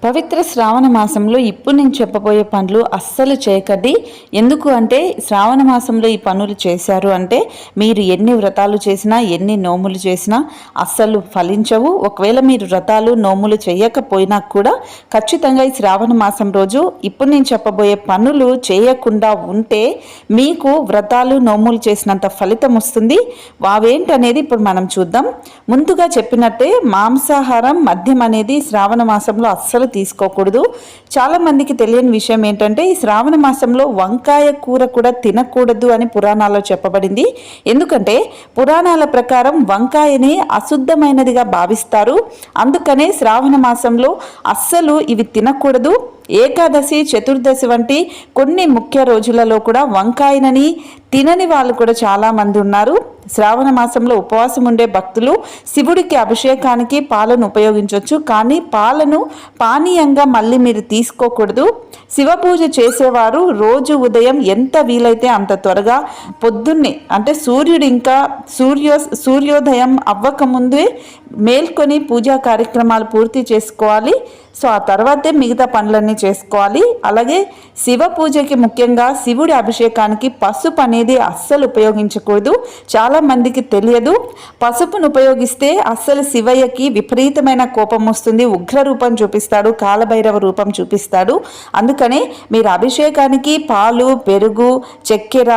పవిత్ర శ్రావణ మాసంలో ఇప్పుడు నేను చెప్పబోయే పనులు అస్సలు చేయకండి. ఎందుకు అంటే శ్రావణ మాసంలో ఈ పనులు చేశారు అంటే మీరు ఎన్ని వ్రతాలు చేసినా ఎన్ని నోములు చేసినా అస్సలు ఫలించవు. ఒకవేళ మీరు వ్రతాలు నోములు చేయకపోయినా కూడా ఖచ్చితంగా ఈ శ్రావణ మాసం రోజు ఇప్పుడు నేను చెప్పబోయే పనులు చేయకుండా ఉంటే మీకు వ్రతాలు నోములు చేసినంత ఫలితం వస్తుంది. అవేంటనేది ఇప్పుడు మనం చూద్దాం. ముందుగా చెప్పినట్టే మాంసాహారం మద్యం అనేది శ్రావణ మాసంలో అస్సలు తీసుకోకూడదు. చాలా మందికి తెలియని విషయం ఏంటంటే ఈ శ్రావణ మాసంలో వంకాయ కూర కూడా తినకూడదు అని పురాణాల్లో చెప్పబడింది. ఎందుకంటే పురాణాల ప్రకారం వంకాయని అశుద్ధమైనదిగా భావిస్తారు. అందుకనే శ్రావణ మాసంలో అస్సలు ఇవి తినకూడదు. ఏకాదశి, చతుర్దశి వంటి కొన్ని ముఖ్య రోజులలో కూడా వంకాయనని తినని వాళ్ళు కూడా చాలామంది ఉన్నారు. శ్రావణ మాసంలో ఉపవాసం ఉండే భక్తులు శివుడికి అభిషేకానికి పాలను ఉపయోగించవచ్చు, కానీ పాలను పానీయంగా మళ్ళీ మీరు తీసుకోకూడదు. శివ పూజ చేసేవారు రోజు ఉదయం ఎంత వీలైతే అంత త్వరగా పొద్దున్నే అంటే సూర్యుడు ఇంకా సూర్యోదయం అవ్వకముందే మేల్కొని పూజా కార్యక్రమాలు పూర్తి చేసుకోవాలి. సో ఆ తర్వాతే మిగతా పనులన్నీ చేసుకోవాలి. అలాగే శివ పూజకి ముఖ్యంగా శివుడి అభిషేకానికి పసుపు అనేది అస్సలు ఉపయోగించకూడదు. చాలా మందికి తెలియదు. పసుపును ఉపయోగిస్తే అస్సలు శివయ్యకి విపరీతమైన కోపం వస్తుంది, ఉగ్ర రూపం చూపిస్తాడు, కాలభైరవ రూపం చూపిస్తాడు. అందుకనే మీరు అభిషేకానికి పాలు, పెరుగు, చక్కెర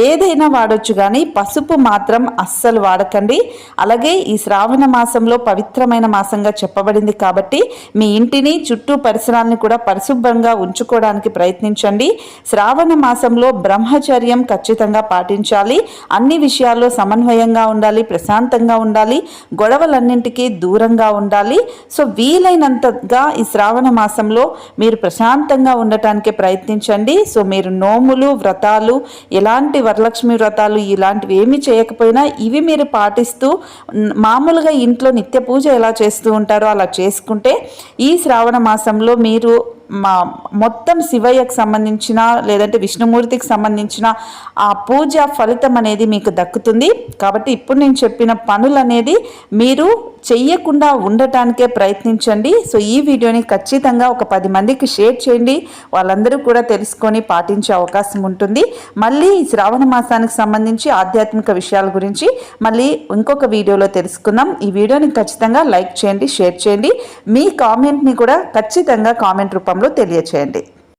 ఏదైనా వాడొచ్చు, కానీ పసుపు మాత్రం అస్సలు వాడకండి. అలాగే ఈ శ్రావణ మాసంలో పవిత్రమైన మాసంగా చెప్పబడింది కాబట్టి మీ ఇంటిని చుట్టూ పరిసరాలను కూడా పరిశుభ్రంగా ఉంచుకోవడానికి ప్రయత్నించండి. శ్రావణ మాసంలో బ్రహ్మచర్యం ఖచ్చితంగా పాటించాలి. అన్ని విషయాల్లో సమన్వయంగా ఉండాలి, ప్రశాంతంగా ఉండాలి, గొడవలన్నింటికీ దూరంగా ఉండాలి. సో వీలైనంతగా ఈ శ్రావణ మాసంలో మీరు ప్రశాంతంగా ఉండటానికి ప్రయత్నించండి. సో మీరు నోములు, వ్రతాలు, ఎలాంటి వరలక్ష్మి వ్రతాలు ఇలాంటివి ఏమి చేయకపోయినా ఇవి మీరు పాటిస్తూ మామూలుగా ఇంట్లో నిత్య పూజ ఎలా చేస్తూ ఉంటారో అలా చేసుకుంటే ఈ శ్రావణ మాసంలో మీరు మొత్తం శివయ్యకు సంబంధించిన లేదంటే విష్ణుమూర్తికి సంబంధించిన ఆ పూజ ఫలితం అనేది మీకు దక్కుతుంది. కాబట్టి ఇప్పుడు నేను చెప్పిన పనులు అనేది మీరు చెయ్యకుండా ఉండటానికే ప్రయత్నించండి. సో ఈ వీడియోని ఖచ్చితంగా ఒక 10 మందికి షేర్ చేయండి. వాళ్ళందరూ కూడా తెలుసుకొని పాటించే అవకాశం ఉంటుంది. మళ్ళీ ఈ శ్రావణ మాసానికి సంబంధించి ఆధ్యాత్మిక విషయాల గురించి మళ్ళీ ఇంకొక వీడియోలో తెలుసుకుందాం. ఈ వీడియోని ఖచ్చితంగా లైక్ చేయండి, షేర్ చేయండి. మీ కామెంట్ని కూడా ఖచ్చితంగా కామెంట్ రూపంలో తెలియచేయండి.